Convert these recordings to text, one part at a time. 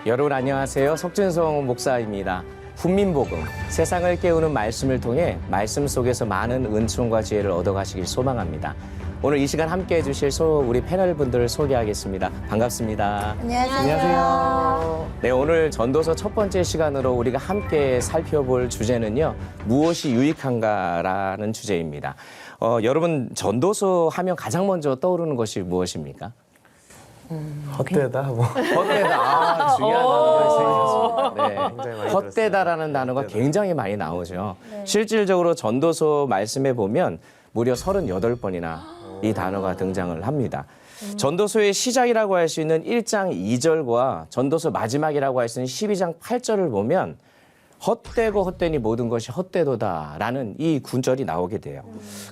여러분 안녕하세요. 석진성 목사입니다. 훈민복음, 세상을 깨우는 말씀을 통해 말씀 속에서 많은 은총과 지혜를 얻어가시길 소망합니다. 오늘 이 시간 함께해 주실 우리 패널분들을 소개하겠습니다. 반갑습니다. 안녕하세요. 네, 오늘 전도서 첫 번째 시간으로 우리가 함께 살펴볼 주제는요. 무엇이 유익한가라는 주제입니다. 여러분 전도서 하면 가장 먼저 떠오르는 것이 무엇입니까? 헛되다 뭐. 헛되다. 중요한 단어가 굉장히 있습니다. 많이 헛되다라는 단어가 굉장히 많이 나오죠. 실질적으로 전도서 말씀에 보면 무려 38번이나 이 단어가 등장을 합니다. 전도서의 시작이라고 할 수 있는 1장 2절과 전도서 마지막이라고 할 수 있는 12장 8절을 보면 헛되고 헛되니 모든 것이 헛되도다라는 이 구절이 나오게 돼요.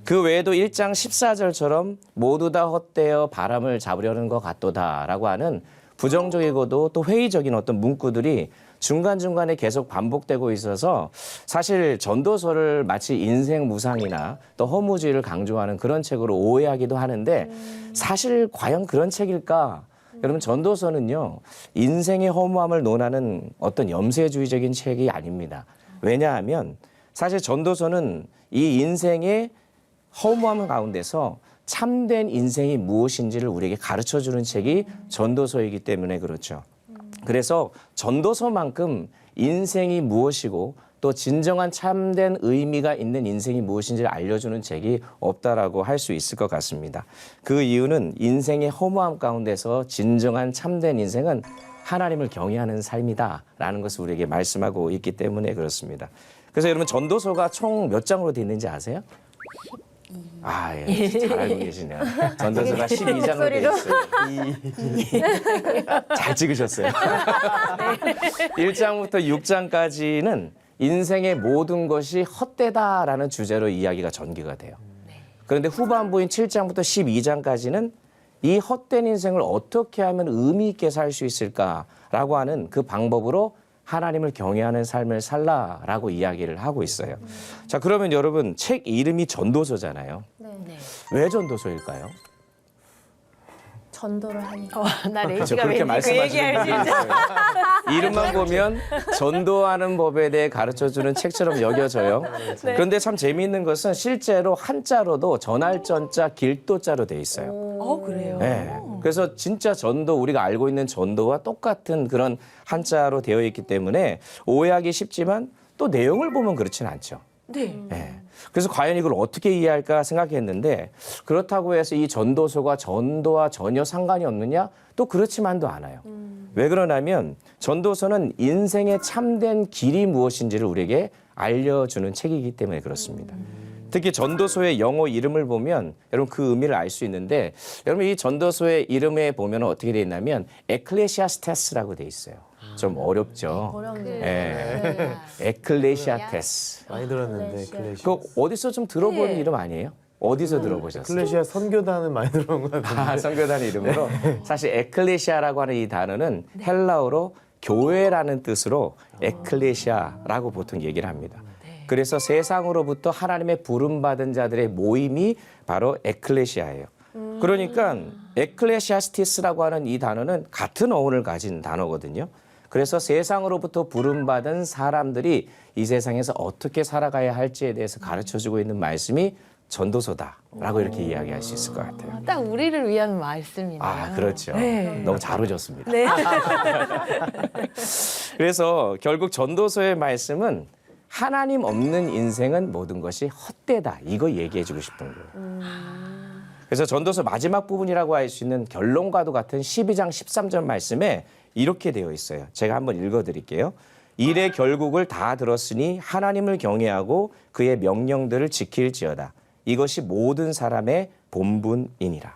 그 외에도 1장 14절처럼 모두 다 헛되어 바람을 잡으려는 것 같도다라고 하는 부정적이고도 또 회의적인 어떤 문구들이 중간중간에 계속 반복되고 있어서 사실 전도서를 마치 인생 무상이나 또 허무주의를 강조하는 그런 책으로 오해하기도 하는데 사실 과연 그런 책일까? 여러분 전도서는요. 인생의 허무함을 논하는 어떤 염세주의적인 책이 아닙니다. 왜냐하면 사실 전도서는 이 인생의 허무함 가운데서 참된 인생이 무엇인지를 우리에게 가르쳐주는 책이 전도서이기 때문에 그렇죠. 그래서 전도서만큼 인생이 무엇이고 또 진정한 참된 의미가 있는 인생이 무엇인지를 알려주는 책이 없다라고 할 수 있을 것 같습니다. 그 이유는 인생의 허무함 가운데서 진정한 참된 인생은 하나님을 경외하는 삶이다라는 것을 우리에게 말씀하고 있기 때문에 그렇습니다. 그래서 여러분 전도서가 총 몇 장으로 되어 있는지 아세요? 아, 예. 잘 알고 계시네요. 전도서가 12장으로 되어 있어요. 잘 찍으셨어요. 1장부터 6장까지는 인생의 모든 것이 헛되다라는 주제로 이야기가 전개가 돼요. 그런데 후반부인 7장부터 12장까지는 이 헛된 인생을 어떻게 하면 의미 있게 살 수 있을까라고 하는 그 방법으로 하나님을 경외하는 삶을 살라라고 이야기를 하고 있어요. 자, 그러면 여러분 책 이름이 전도서잖아요. 네. 왜 전도서일까요? 전도를 하니까. 나 그렇죠. 레이지가 그렇게 왠지 그 말씀하시는 분들이 얘기할지. 있어요. 이름만 보면 전도하는 법에 대해 가르쳐주는 책처럼 여겨져요. 그런데 참 재미있는 것은 실제로 한자로도 전할 전자 길도자로 돼 있어요. 그래요? 네. 그래서 진짜 전도 우리가 알고 있는 전도와 똑같은 그런 한자로 되어 있기 때문에 오해하기 쉽지만 또 내용을 보면 그렇지는 않죠. 네. 네. 그래서 과연 이걸 어떻게 이해할까 생각했는데 그렇다고 해서 이 전도서가 전도와 전혀 상관이 없느냐? 또 그렇지만도 않아요. 왜 그러냐면 전도서는 인생의 참된 길이 무엇인지를 우리에게 알려주는 책이기 때문에 그렇습니다. 특히 전도서의 영어 이름을 보면 여러분 그 의미를 알 수 있는데 여러분 이 전도서의 이름에 보면 어떻게 되어 있냐면 에클레시아스테스라고 되어 있어요. 좀 어렵죠. 어렵네요. 예. 에클레시아테스. 많이 들었는데 에클레시아. 클래시아. 그 어디서 좀 들어본 이름 아니에요? 어디서 들어보셨어요? 클래시아 선교단은 많이 들어본 것 같은데. 아, 선교단 이름으로. 사실 에클레시아라고 하는 이 단어는 헬라어로 교회라는 뜻으로 에클레시아라고 보통 얘기를 합니다. 그래서 세상으로부터 하나님의 부름받은 자들의 모임이 바로 에클레시아예요. 그러니까 에클레시아스티스라고 하는 이 단어는 같은 어원을 가진 단어거든요. 그래서 세상으로부터 부름받은 사람들이 이 세상에서 어떻게 살아가야 할지에 대해서 가르쳐주고 있는 말씀이 전도서다라고 이렇게 이야기할 수 있을 것 같아요. 딱 우리를 위한 말씀이네요. 아, 그렇죠. 네. 너무 잘 오셨습니다. 네. 그래서 결국 전도서의 말씀은 하나님 없는 인생은 모든 것이 헛되다. 이거 얘기해주고 싶은 거예요. 그래서 전도서 마지막 부분이라고 할 수 있는 결론과도 같은 12장 13절 말씀에 이렇게 되어 있어요. 제가 한번 읽어드릴게요. 일의 결국을 다 들었으니 하나님을 경외하고 그의 명령들을 지킬지어다. 이것이 모든 사람의 본분이니라.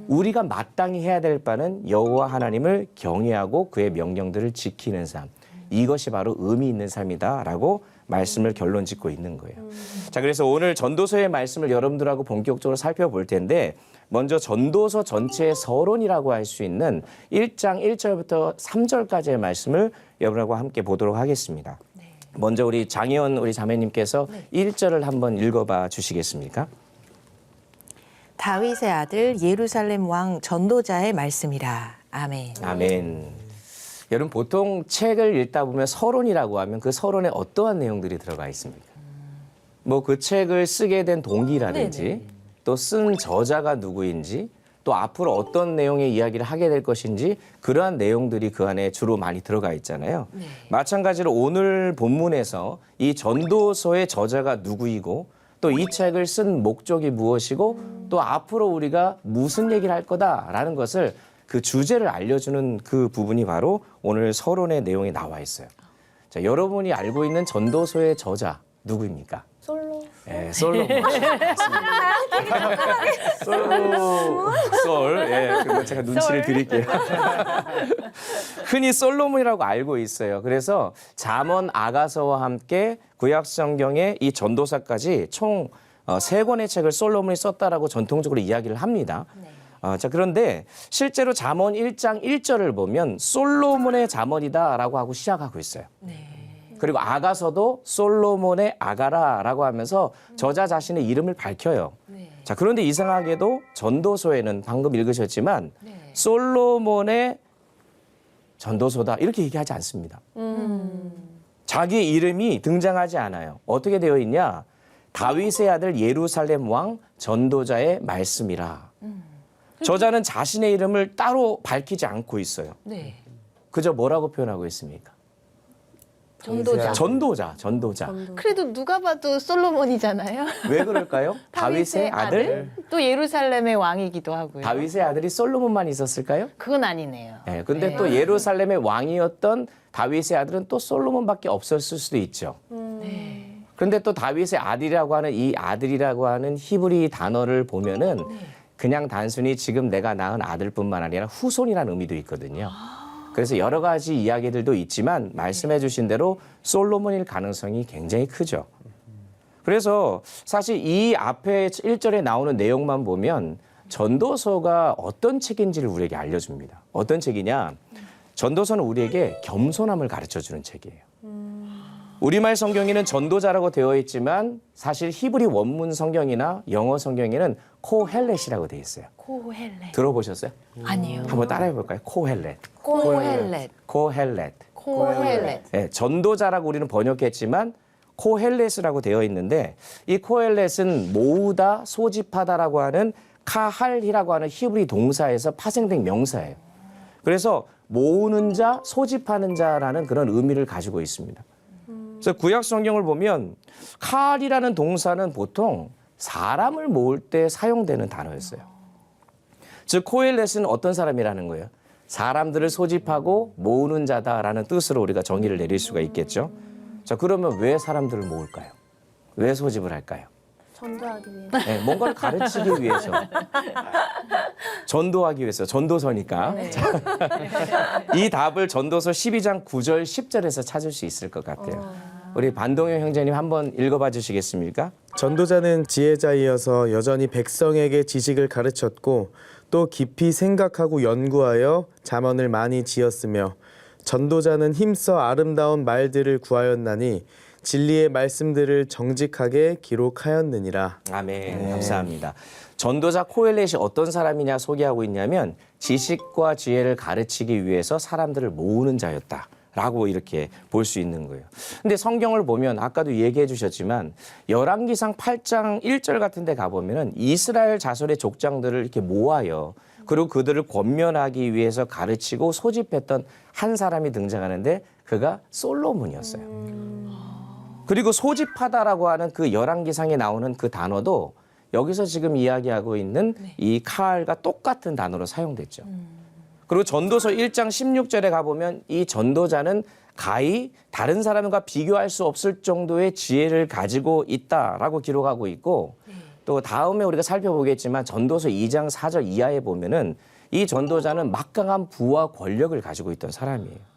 우리가 마땅히 해야 될 바는 여호와 하나님을 경외하고 그의 명령들을 지키는 삶. 이것이 바로 의미 있는 삶이다라고 말씀을 결론 짓고 있는 거예요. 자, 그래서 오늘 전도서의 말씀을 여러분들하고 본격적으로 살펴볼 텐데 먼저 전도서 전체의 서론이라고 할 수 있는 1장 1절부터 3절까지의 말씀을 여러분하고 함께 보도록 하겠습니다. 먼저 우리 장혜원 우리 자매님께서 1절을 한번 읽어봐 주시겠습니까? 다윗의 아들 예루살렘 왕 전도자의 말씀이라. 아멘. 아멘. 여러분 보통 책을 읽다 보면 서론이라고 하면 그 서론에 어떠한 내용들이 들어가 있습니까? 뭐 그 책을 쓰게 된 동기라든지 또 쓴 저자가 누구인지 또 앞으로 어떤 내용의 이야기를 하게 될 것인지 그러한 내용들이 그 안에 주로 많이 들어가 있잖아요. 마찬가지로 오늘 본문에서 이 전도서의 저자가 누구이고 또 이 책을 쓴 목적이 무엇이고 또 앞으로 우리가 무슨 얘기를 할 거다라는 것을 그 주제를 알려주는 그 부분이 바로 오늘 서론의 내용에 나와 있어요. 자, 여러분이 알고 있는 전도서의 저자 누구입니까? 솔로. 예, 솔로몬. 맞습니다. 솔. 예, 그리고 제가 눈치를 드릴게요. 흔히 솔로몬이라고 알고 있어요. 그래서 잠언, 아가서와 함께 구약 성경의 이 전도사까지 총 3권의 책을 솔로몬이 썼다라고 전통적으로 이야기를 합니다. 자, 그런데 실제로 잠언 1장 1절을 보면 솔로몬의 잠언이다라고 하고 시작하고 있어요. 그리고 아가서도 솔로몬의 아가라라고 하면서 저자 자신의 이름을 밝혀요. 자, 그런데 이상하게도 전도서에는 방금 읽으셨지만 솔로몬의 전도서다 이렇게 얘기하지 않습니다. 자기 이름이 등장하지 않아요. 어떻게 되어 있냐? 다윗의 아들 예루살렘 왕 전도자의 말씀이라. 저자는 자신의 이름을 따로 밝히지 않고 있어요. 네. 그저 뭐라고 표현하고 있습니까? 전도자. 전도자. 그래도 누가 봐도 솔로몬이잖아요. 왜 그럴까요? 다윗의 아들? 또 예루살렘의 왕이기도 하고요. 다윗의 아들이 솔로몬만 있었을까요? 그건 아니네요. 네, 근데 네. 또 예루살렘의 왕이었던 다윗의 아들은 또 솔로몬밖에 없었을 수도 있죠. 그런데 또 다윗의 아들이라고 하는 이 아들이라고 하는 히브리 단어를 보면은 그냥 단순히 지금 내가 낳은 아들뿐만 아니라 후손이라는 의미도 있거든요. 그래서 여러 가지 이야기들도 있지만 말씀해 주신 대로 솔로몬일 가능성이 굉장히 크죠. 그래서 사실 이 앞에 1절에 나오는 내용만 보면 전도서가 어떤 책인지를 우리에게 알려줍니다. 어떤 책이냐? 전도서는 우리에게 겸손함을 가르쳐주는 책이에요. 우리말 성경에는 전도자라고 되어 있지만 사실 히브리 원문 성경이나 영어 성경에는 코헬렛이라고 되어 있어요. 코헬렛. 들어보셨어요? 아니요. 한번 따라해 볼까요? 코헬렛. 코헬렛. 코헬렛. 코헬렛. 네, 전도자라고 우리는 번역했지만 코헬렛이라고 되어 있는데 이 코헬렛은 모으다, 소집하다라고 하는 카할이라고 하는 히브리 동사에서 파생된 명사예요. 그래서 모으는 자, 소집하는 자라는 그런 의미를 가지고 있습니다. 그래서 구약 성경을 보면 칼이라는 동사는 보통 사람을 모을 때 사용되는 단어였어요. 즉 코헬렛은 어떤 사람이라는 거예요? 사람들을 소집하고 모으는 자다라는 뜻으로 우리가 정의를 내릴 수가 있겠죠. 자, 그러면 왜 사람들을 모을까요? 왜 소집을 할까요? 전도하기 위해서. 네, 뭔가를 가르치기 위해서. 전도하기 위해서. 전도서니까. 이 답을 전도서 12장 9절 10절에서 찾을 수 있을 것 같아요. 우리 반동현 형제님 한번 읽어봐 주시겠습니까? 전도자는 지혜자이어서 여전히 백성에게 지식을 가르쳤고 또 깊이 생각하고 연구하여 잠언을 많이 지었으며 전도자는 힘써 아름다운 말들을 구하였나니 진리의 말씀들을 정직하게 기록하였느니라. 아멘. 감사합니다. 전도자 코헬렛이 어떤 사람이냐 소개하고 있냐면 지식과 지혜를 가르치기 위해서 사람들을 모으는 자였다라고 이렇게 볼 수 있는 거예요. 근데 성경을 보면 아까도 얘기해 주셨지만 열왕기상 8장 1절 같은 데 가보면은 이스라엘 자손의 족장들을 이렇게 모아요. 그리고 그들을 권면하기 위해서 가르치고 소집했던 한 사람이 등장하는데 그가 솔로몬이었어요. 그리고 소집하다라고 하는 그 열왕기상에 나오는 그 단어도 여기서 지금 이야기하고 있는 이 칼과 똑같은 단어로 사용됐죠. 그리고 전도서 1장 16절에 가보면 이 전도자는 가히 다른 사람과 비교할 수 없을 정도의 지혜를 가지고 있다라고 기록하고 있고 또 다음에 우리가 살펴보겠지만 전도서 2장 4절 이하에 보면은 이 전도자는 막강한 부와 권력을 가지고 있던 사람이에요.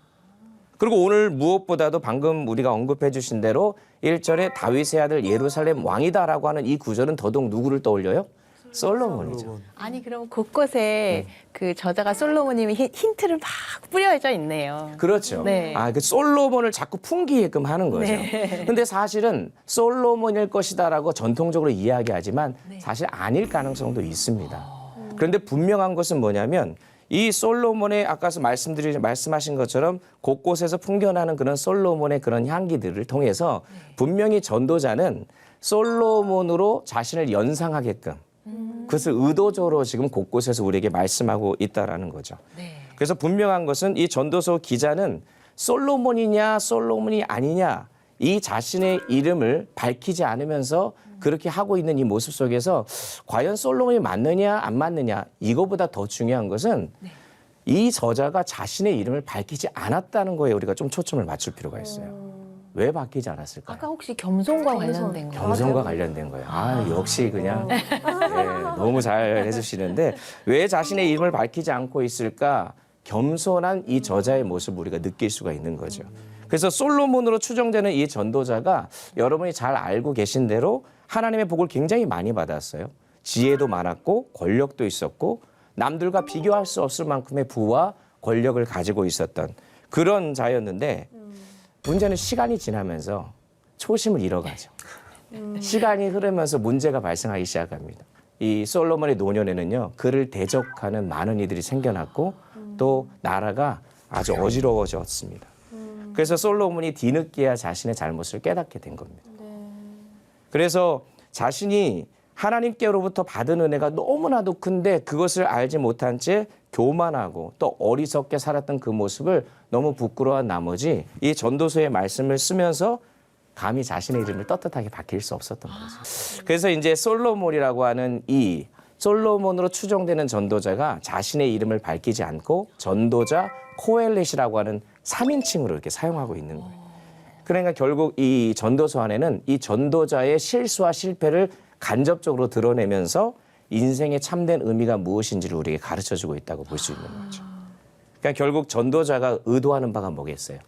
그리고 오늘 무엇보다도 방금 우리가 언급해 주신 대로 1절에 다윗의 아들 예루살렘 왕이다라고 하는 이 구절은 더더욱 누구를 떠올려요? 솔로몬이죠. 아니 그럼 곳곳에 그 저자가 솔로몬님이 힌트를 막 뿌려져 있네요. 그렇죠. 네. 그 솔로몬을 자꾸 풍기게끔 하는 거죠. 네. 근데 사실은 솔로몬일 것이다라고 전통적으로 이야기하지만 사실 아닐 가능성도 있습니다. 그런데 분명한 것은 뭐냐면 이 솔로몬의 아까 말씀하신 것처럼 곳곳에서 풍겨나는 그런 솔로몬의 그런 향기들을 통해서 분명히 전도자는 솔로몬으로 자신을 연상하게끔 그것을 의도적으로 지금 곳곳에서 우리에게 말씀하고 있다라는 거죠. 그래서 분명한 것은 이 전도서 기자는 솔로몬이냐 솔로몬이 아니냐 이 자신의 이름을 밝히지 않으면서 그렇게 하고 있는 이 모습 속에서 과연 솔로몬이 맞느냐 안 맞느냐 이거보다 더 중요한 것은 이 저자가 자신의 이름을 밝히지 않았다는 거에 우리가 좀 초점을 맞출 필요가 있어요. 왜 밝히지 않았을까요? 아까 혹시 겸손과 관련된 거. 겸손과 관련된 거예요. 역시 그냥 너무 잘 해주시는데 왜 자신의 이름을 밝히지 않고 있을까? 겸손한 이 저자의 모습을 우리가 느낄 수가 있는 거죠. 그래서 솔로몬으로 추정되는 이 전도자가 여러분이 잘 알고 계신 대로 하나님의 복을 굉장히 많이 받았어요. 지혜도 많았고 권력도 있었고 남들과 비교할 수 없을 만큼의 부와 권력을 가지고 있었던 그런 자였는데 문제는 시간이 지나면서 초심을 잃어가죠. 시간이 흐르면서 문제가 발생하기 시작합니다. 이 솔로몬의 노년에는요. 그를 대적하는 많은 이들이 생겨났고 또 나라가 아주 어지러워졌습니다. 그래서 솔로몬이 뒤늦게야 자신의 잘못을 깨닫게 된 겁니다. 그래서 자신이 하나님께로부터 받은 은혜가 너무나도 큰데 그것을 알지 못한 채 교만하고 또 어리석게 살았던 그 모습을 너무 부끄러워한 나머지 이 전도서의 말씀을 쓰면서 감히 자신의 이름을 떳떳하게 밝힐 수 없었던 거죠. 그래서 이제 솔로몬이라고 하는 이 솔로몬으로 추정되는 전도자가 자신의 이름을 밝히지 않고 전도자 코엘렛이라고 하는 3인칭으로 이렇게 사용하고 있는 거예요. 그러니까 결국 이 전도서 안에는 이 전도자의 실수와 실패를 간접적으로 드러내면서 인생의 참된 의미가 무엇인지를 우리에게 가르쳐주고 있다고 볼 수 있는 거죠. 그러니까 결국 전도자가 의도하는 바가 뭐겠어요?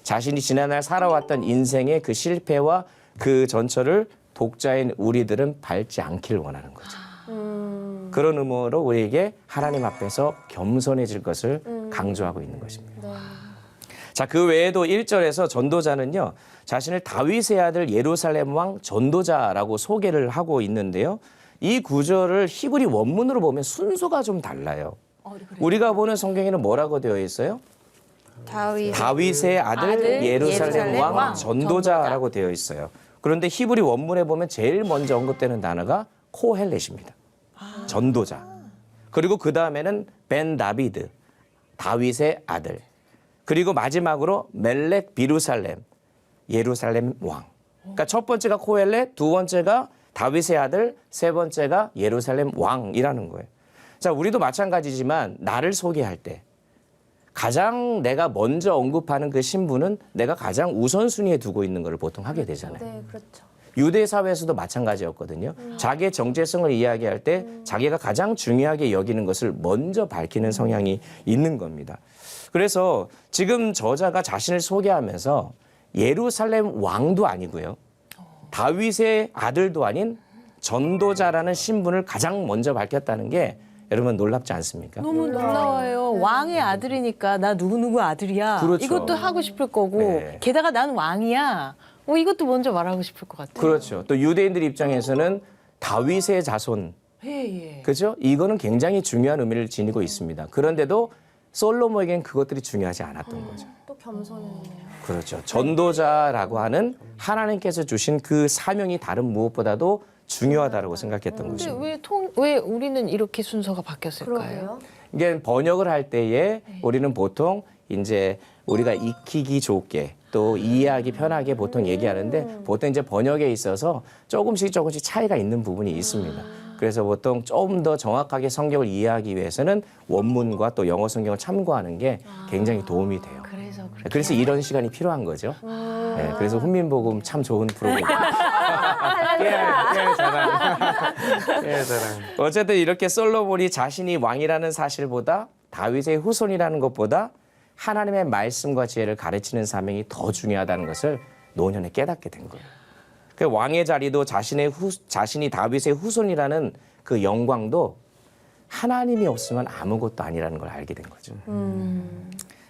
자신이 지난날 살아왔던 인생의 그 실패와 그 전철을 독자인 우리들은 밟지 않기를 원하는 거죠. 그런 의무로 우리에게 하나님 앞에서 겸손해질 것을 강조하고 있는 것입니다. 자, 그 외에도 1절에서 전도자는요. 자신을 다윗의 아들 예루살렘 왕 전도자라고 소개를 하고 있는데요. 이 구절을 히브리 원문으로 보면 순서가 좀 달라요. 우리가 보는 성경에는 뭐라고 되어 있어요? 다윗의 아들 예루살렘 왕 전도자라고 되어 있어요. 그런데 히브리 원문에 보면 제일 먼저 언급되는 단어가 코헬렛입니다. 전도자. 그리고 그 다음에는 벤 다비드, 다윗의 아들. 그리고 마지막으로 멜렉 비루살렘, 예루살렘 왕. 그러니까 첫 번째가 코헬렛, 두 번째가 다윗의 아들, 세 번째가 예루살렘 왕이라는 거예요. 자, 우리도 마찬가지지만 나를 소개할 때 가장 내가 먼저 언급하는 그 신분은 내가 가장 우선순위에 두고 있는 걸 보통 하게 되잖아요. 네, 그렇죠. 유대 사회에서도 마찬가지였거든요. 자기의 정체성을 이야기할 때 자기가 가장 중요하게 여기는 것을 먼저 밝히는 성향이 있는 겁니다. 그래서 지금 저자가 자신을 소개하면서 예루살렘 왕도 아니고요. 다윗의 아들도 아닌 전도자라는 신분을 가장 먼저 밝혔다는 게 여러분 놀랍지 않습니까? 너무 놀라워요. 왕의 아들이니까 나 누구누구 아들이야. 그렇죠. 이것도 하고 싶을 거고 네. 게다가 난 왕이야. 이것도 먼저 말하고 싶을 것 같아요. 그렇죠. 또 유대인들 입장에서는 다윗의 자손. 예. 그렇죠? 이거는 굉장히 중요한 의미를 지니고 있습니다. 그런데도 솔로몬에겐 그것들이 중요하지 않았던 거죠. 또 겸손했네요. 그렇죠. 전도자라고 하는 하나님께서 주신 그 사명이 다른 무엇보다도 중요하다고 생각했던 근데 것입니다. 왜 우리는 이렇게 순서가 바뀌었을까요? 그러게요. 이게 번역을 할 때에 우리는 보통 이제 우리가 익히기 좋게 또 이해하기 편하게 보통 얘기하는데 보통 이제 번역에 있어서 조금씩 차이가 있는 부분이 있습니다. 그래서 보통 좀 더 정확하게 성경을 이해하기 위해서는 원문과 또 영어 성경을 참고하는 게 굉장히 도움이 돼요. 그래서 이런 시간이 필요한 거죠. 네, 그래서 훈민복음 참 좋은 프로그램. 깨알 자랑. 어쨌든 이렇게 솔로몬이 자신이 왕이라는 사실보다 다윗의 후손이라는 것보다 하나님의 말씀과 지혜를 가르치는 사명이 더 중요하다는 것을 노년에 깨닫게 된 거예요. 그 왕의 자리도 자신이 다윗의 후손이라는 그 영광도 하나님이 없으면 아무것도 아니라는 걸 알게 된 거죠.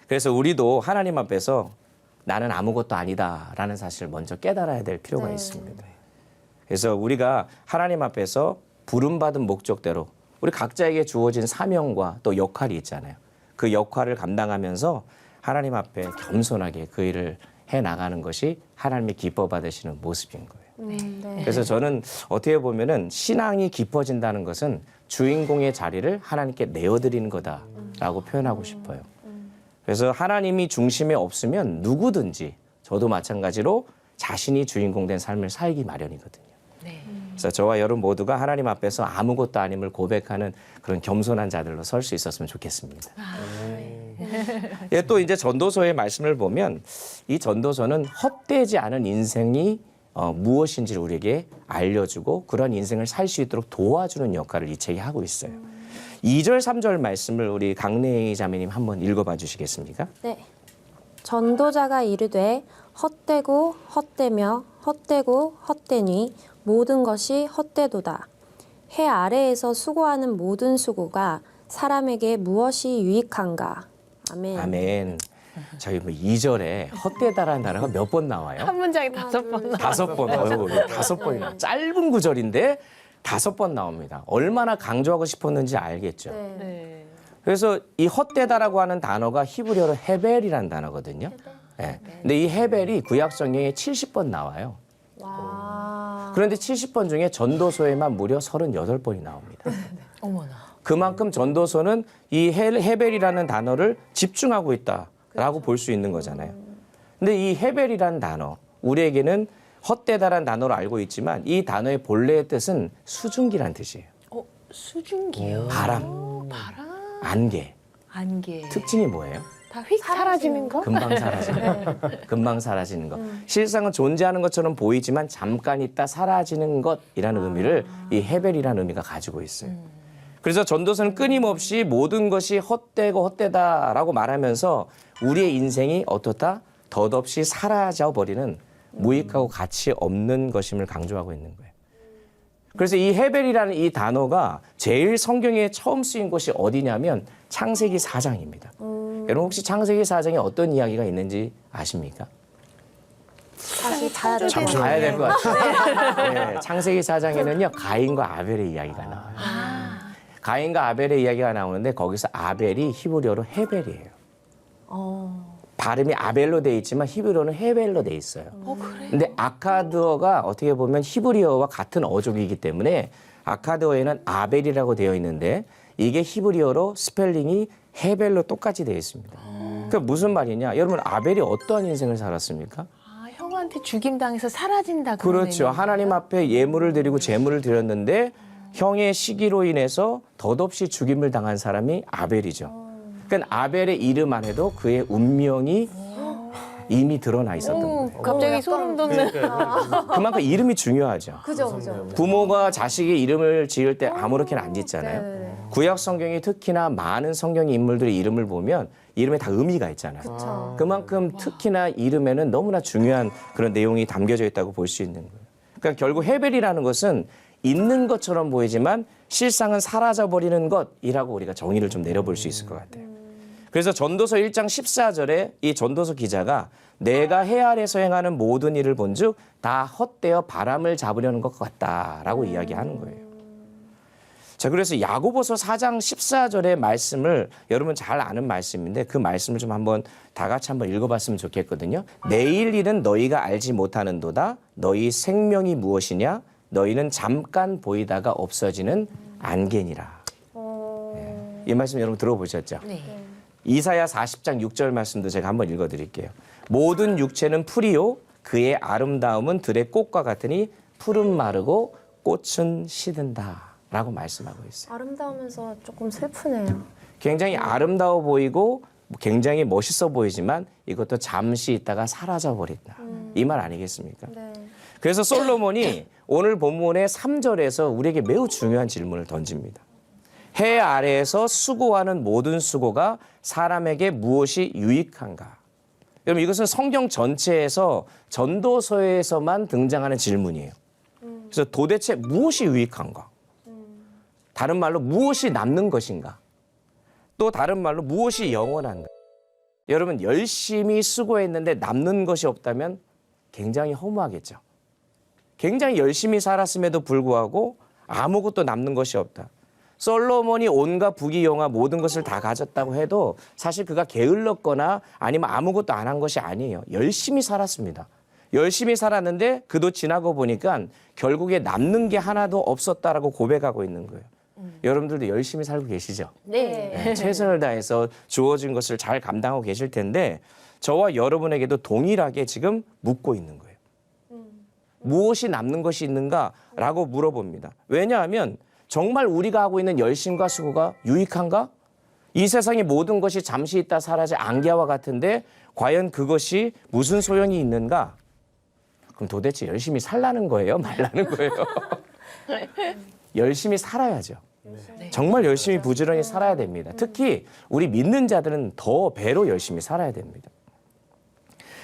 그래서 우리도 하나님 앞에서 나는 아무것도 아니다라는 사실을 먼저 깨달아야 될 필요가 있습니다. 그래서 우리가 하나님 앞에서 부름받은 목적대로 우리 각자에게 주어진 사명과 또 역할이 있잖아요. 그 역할을 감당하면서 하나님 앞에 겸손하게 그 일을 해 나가는 것이 하나님이 기뻐 받으시는 모습인 거예요. 네. 그래서 저는 어떻게 보면은 신앙이 깊어진다는 것은 주인공의 자리를 하나님께 내어드리는 거다라고 표현하고 싶어요. 그래서 하나님이 중심에 없으면 누구든지 저도 마찬가지로 자신이 주인공 된 삶을 살기 마련이거든요. 네. 그래서 저와 여러분 모두가 하나님 앞에서 아무것도 아님을 고백하는 그런 겸손한 자들로 설 수 있었으면 좋겠습니다. 예, 또 이제 전도서의 말씀을 보면 이 전도서는 헛되지 않은 인생이 무엇인지를 우리에게 알려주고 그런 인생을 살 수 있도록 도와주는 역할을 이 책이 하고 있어요. 2절, 3절 말씀을 우리 강래희 자매님 한번 읽어봐 주시겠습니까? 네. 전도자가 이르되 헛되고 헛되며 헛되고 헛되니 모든 것이 헛되도다. 해 아래에서 수고하는 모든 수고가 사람에게 무엇이 유익한가? 아멘. 아멘. 저희 뭐 2절에 헛되다라는 단어가 몇 번 나와요? 한 문장에 5번. 5번. 어이구, 5번이나. 짧은 구절인데 5번 나옵니다. 얼마나 강조하고 싶었는지 알겠죠. 네. 네. 그래서 이 헛되다라고 하는 단어가 히브리어로 헤벨이라는 단어거든요. 네. 근데 이 헤벨이 구약 성경에 70번 나와요. 와. 그런데 70번 중에 전도서에만 무려 38번이 나옵니다. 어머나. 그만큼 전도서는 이 헤벨이라는 단어를 집중하고 있다라고 볼 수 있는 거잖아요. 근데 이 헤벨이라는 단어, 우리에게는 헛되다라는 단어로 알고 있지만 이 단어의 본래의 뜻은 수증기란 뜻이에요. 수증기요. 바람, 바람. 안개. 안개. 특징이 뭐예요? 다 휙 사라지는 거? 금방 사라지는 거. 금방 사라지는 거. 실상은 존재하는 것처럼 보이지만 잠깐 있다 사라지는 것이라는 의미를 이 헤벨이라는 의미가 가지고 있어요. 그래서 전도서는 끊임없이 모든 것이 헛되고 헛되다라고 말하면서 우리의 인생이 어떻다? 덧없이 사라져버리는 무익하고 가치 없는 것임을 강조하고 있는 거예요. 그래서 이 헤벨이라는 이 단어가 제일 성경에 처음 쓰인 곳이 어디냐면 창세기 4장입니다. 여러분 혹시 창세기 4장에 어떤 이야기가 있는지 아십니까? 다시 봐야 될 것 좀 같아요. 봐야 될 것 같아요. 네, 창세기 4장에는요 가인과 아벨의 이야기가 나와요. 가인과 아벨의 이야기가 나오는데 거기서 아벨이 히브리어로 헤벨이에요. 발음이 아벨로 돼 있지만 히브리어는 헤벨로 돼 있어요. 그래. 근데 아카드어가 어떻게 보면 히브리어와 같은 어족이기 때문에 아카드어에는 아벨이라고 되어 있는데 이게 히브리어로 스펠링이 헤벨로 똑같이 되어 있습니다. 그러니까 무슨 말이냐? 여러분 아벨이 어떠한 인생을 살았습니까? 아, 형한테 죽임당해서 사라진다. 그렇죠. 하나님 앞에 예물을 드리고 제물을 드렸는데 형의 시기로 인해서 덧없이 죽임을 당한 사람이 아벨이죠. 그러니까 아벨의 이름 안에도 그의 운명이 이미 드러나 있었던 거예요. 갑자기 소름 돋는. 그만큼 이름이 중요하죠. 그죠. 부모가 자식의 이름을 지을 때 아무렇게나 안 짓잖아요. 구약 성경이 특히나 많은 성경 인물들의 이름을 보면 이름에 다 의미가 있잖아요. 그만큼 특히나 이름에는 너무나 중요한 그런 내용이 담겨져 있다고 볼 수 있는 거예요. 그러니까 결국 헤벨이라는 것은 있는 것처럼 보이지만 실상은 사라져버리는 것이라고 우리가 정의를 좀 내려볼 수 있을 것 같아요. 그래서 전도서 1장 14절에 이 전도서 기자가 내가 해 아래서 행하는 모든 일을 본즉 다 헛되어 바람을 잡으려는 것 같다라고 이야기하는 거예요. 자, 그래서 야고보서 4장 14절의 말씀을 여러분 잘 아는 말씀인데 그 말씀을 좀 한번 다 같이 한번 읽어봤으면 좋겠거든요. 내일 일은 너희가 알지 못하는도다. 너희 생명이 무엇이냐? 너희는 잠깐 보이다가 없어지는 안개니라. 네. 이 말씀 여러분 들어보셨죠? 네. 이사야 40장 6절 말씀도 제가 한번 읽어드릴게요. 모든 육체는 풀이요 그의 아름다움은 들의 꽃과 같으니 풀은 마르고 꽃은 시든다라고 말씀하고 있어요. 아름다우면서 조금 슬프네요. 굉장히 아름다워 보이고 굉장히 멋있어 보이지만 이것도 잠시 있다가 사라져 버린다. 이 말 아니겠습니까? 네. 그래서 솔로몬이 오늘 본문의 3절에서 우리에게 매우 중요한 질문을 던집니다. 해 아래에서 수고하는 모든 수고가 사람에게 무엇이 유익한가? 여러분 이것은 성경 전체에서 전도서에서만 등장하는 질문이에요. 그래서 도대체 무엇이 유익한가? 다른 말로 무엇이 남는 것인가? 또 다른 말로 무엇이 영원한가? 여러분 열심히 수고했는데 남는 것이 없다면 굉장히 허무하겠죠. 굉장히 열심히 살았음에도 불구하고 아무것도 남는 것이 없다. 솔로몬이 온갖 부귀영화 모든 것을 다 가졌다고 해도 사실 그가 게을렀거나 아니면 아무것도 안 한 것이 아니에요. 열심히 살았습니다. 열심히 살았는데 그도 지나고 보니까 결국에 남는 게 하나도 없었다라고 고백하고 있는 거예요. 여러분들도 열심히 살고 계시죠? 네. 최선을 다해서 주어진 것을 잘 감당하고 계실 텐데 저와 여러분에게도 동일하게 지금 묻고 있는 거예요. 무엇이 남는 것이 있는가라고 물어봅니다. 왜냐하면 정말 우리가 하고 있는 열심과 수고가 유익한가? 이 세상의 모든 것이 잠시 있다 사라질 안개와 같은데 과연 그것이 무슨 소용이 있는가? 그럼 도대체 열심히 살라는 거예요? 말라는 거예요? 열심히 살아야죠. 정말 열심히 부지런히 살아야 됩니다. 특히 우리 믿는 자들은 더 배로 열심히 살아야 됩니다.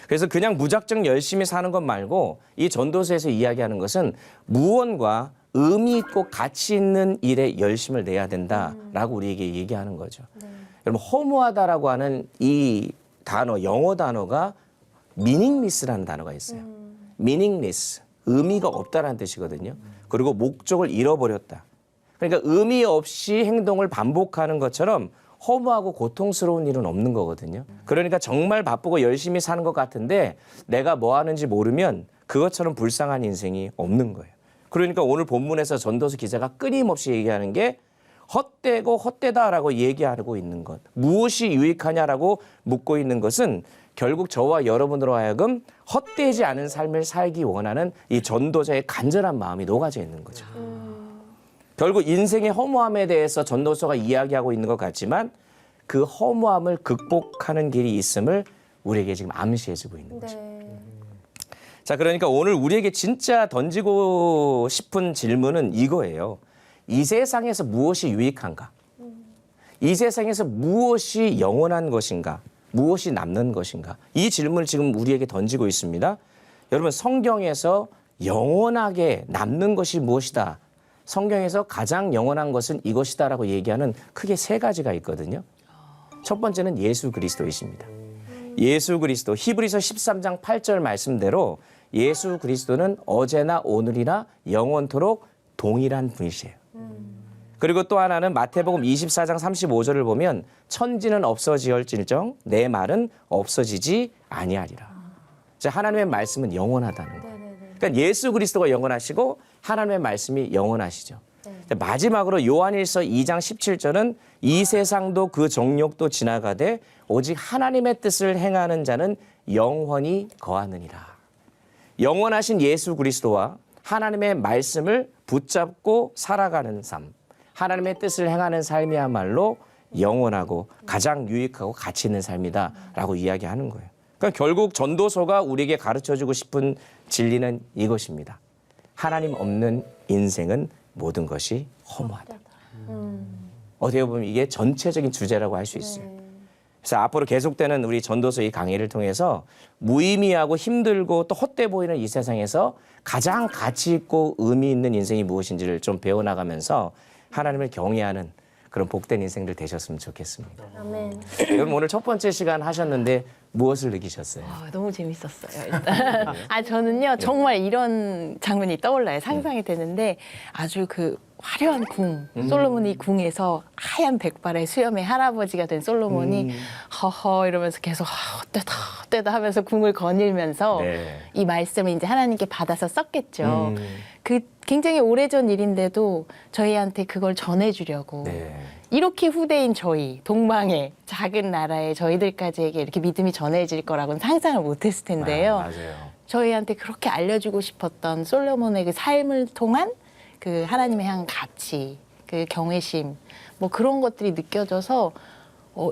그래서 그냥 무작정 열심히 사는 것 말고 이 전도서에서 이야기하는 것은 무언가 의미 있고 가치 있는 일에 열심을 내야 된다라고 우리에게 얘기하는 거죠. 여러분 허무하다라고 하는 이 단어, 영어 단어가 meaningless라는 단어가 있어요. meaningless, 의미가 없다라는 뜻이거든요. 그리고 목적을 잃어버렸다. 그러니까 의미 없이 행동을 반복하는 것처럼 허무하고 고통스러운 일은 없는 거거든요. 그러니까 정말 바쁘고 열심히 사는 것 같은데 내가 뭐 하는지 모르면 그것처럼 불쌍한 인생이 없는 거예요. 그러니까 오늘 본문에서 전도서 기자가 끊임없이 얘기하는 게 헛되고 헛되다라고 얘기하고 있는 것. 무엇이 유익하냐라고 묻고 있는 것은 결국 저와 여러분으로 하여금 헛되지 않은 삶을 살기 원하는 이 전도자의 간절한 마음이 녹아져 있는 거죠. 결국 인생의 허무함에 대해서 전도서가 이야기하고 있는 것 같지만 그 허무함을 극복하는 길이 있음을 우리에게 지금 암시해주고 있는 거죠. 자, 그러니까 오늘 우리에게 진짜 던지고 싶은 질문은 이거예요. 이 세상에서 무엇이 유익한가? 이 세상에서 무엇이 영원한 것인가? 무엇이 남는 것인가? 이 질문을 지금 우리에게 던지고 있습니다. 여러분, 성경에서 영원하게 남는 것이 무엇이다? 성경에서 가장 영원한 것은 이것이다라고 얘기하는 크게 세 가지가 있거든요. 첫 번째는 예수 그리스도이십니다. 예수 그리스도, 히브리서 13장 8절 말씀대로 예수 그리스도는 어제나 오늘이나 영원토록 동일한 분이세요. 그리고 또 하나는 마태복음 24장 35절을 보면 천지는 없어지을지언정 내 말은 없어지지 아니하리라. 자, 하나님의 말씀은 영원하다는 거예요. 그러니까 예수 그리스도가 영원하시고 하나님의 말씀이 영원하시죠. 마지막으로 요한일서 2장 17절은 이 세상도 그 정욕도 지나가되 오직 하나님의 뜻을 행하는 자는 영원히 거하느니라. 영원하신 예수 그리스도와 하나님의 말씀을 붙잡고 살아가는 삶, 하나님의 뜻을 행하는 삶이야말로 영원하고 가장 유익하고 가치 있는 삶이다라고 이야기하는 거예요. 그러니까 결국 전도서가 우리에게 가르쳐주고 싶은 진리는 이것입니다. 하나님 없는 인생은 모든 것이 허무하다. 어떻게 보면 이게 전체적인 주제라고 할 수 있어요. 그래서 앞으로 계속되는 우리 전도서 이 강의를 통해서 무의미하고 힘들고 또 헛돼 보이는 이 세상에서 가장 가치 있고 의미 있는 인생이 무엇인지를 좀 배워나가면서 하나님을 경외하는 그런 복된 인생들 되셨으면 좋겠습니다. 아멘. 여러분 오늘 첫 번째 시간 하셨는데 무엇을 느끼셨어요? 너무 재밌었어요. 일단. 저는요 정말 이런 장면이 떠올라요. 상상이 되는데 아주 그 화려한 궁, 솔로몬이 궁에서 하얀 백발의 수염의 할아버지가 된 솔로몬이 허허 이러면서 계속 헛되다 헛되다 하면서 궁을 거닐면서 네. 이 말씀을 이제 하나님께 받아서 썼겠죠. 그 굉장히 오래전 일인데도 저희한테 그걸 전해주려고 네. 이렇게 후대인 저희 동방의 작은 나라의 저희들까지에게 이렇게 믿음이 전해질 거라고는 상상을 못했을 텐데요. 맞아요. 저희한테 그렇게 알려주고 싶었던 솔로몬의 그 삶을 통한 그 하나님의 향한 가치, 그 경외심, 뭐 그런 것들이 느껴져서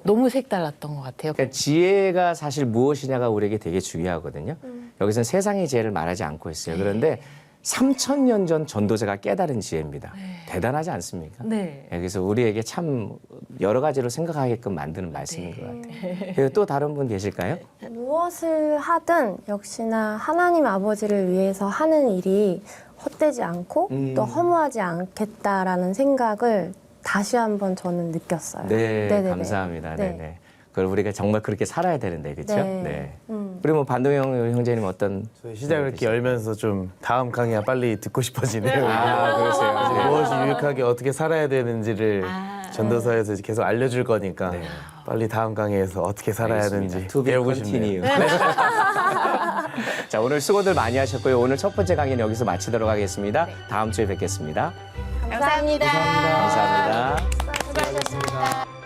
너무 색달랐던 것 같아요. 그러니까 지혜가 사실 무엇이냐가 우리에게 되게 중요하거든요. 여기서는 세상의 지혜를 말하지 않고 있어요. 그런데 3,000년 전 전도자가 깨달은 지혜입니다. 대단하지 않습니까? 네. 그래서 우리에게 참 여러 가지로 생각하게끔 만드는 말씀인 것 같아요. 그리고 또 다른 분 계실까요? 무엇을 하든 역시나 하나님 아버지를 위해서 하는 일이 헛되지 않고 또 허무하지 않겠다라는 생각을 다시 한번 저는 느꼈어요. 네, 네네네. 감사합니다. 네. 네네. 그걸 우리가 정말 그렇게 살아야 되는데, 그렇죠? 네. 그리고 뭐 반동영 형제님 어떤 저희 시작을 이렇게 열면서 좀 다음 강의가 빨리 듣고 싶어지네요. 그러세요. 무엇이 유익하게 어떻게 살아야 되는지를 전도서에서 계속 알려줄 거니까 빨리 다음 강의에서 어떻게 살아야 하는지 To be 배우고 continue. 싶네요. 자, 오늘 수고들 많이 하셨고요. 오늘 첫 번째 강의는 여기서 마치도록 하겠습니다. 다음 주에 뵙겠습니다. 감사합니다. 감사합니다. 수고하셨습니다.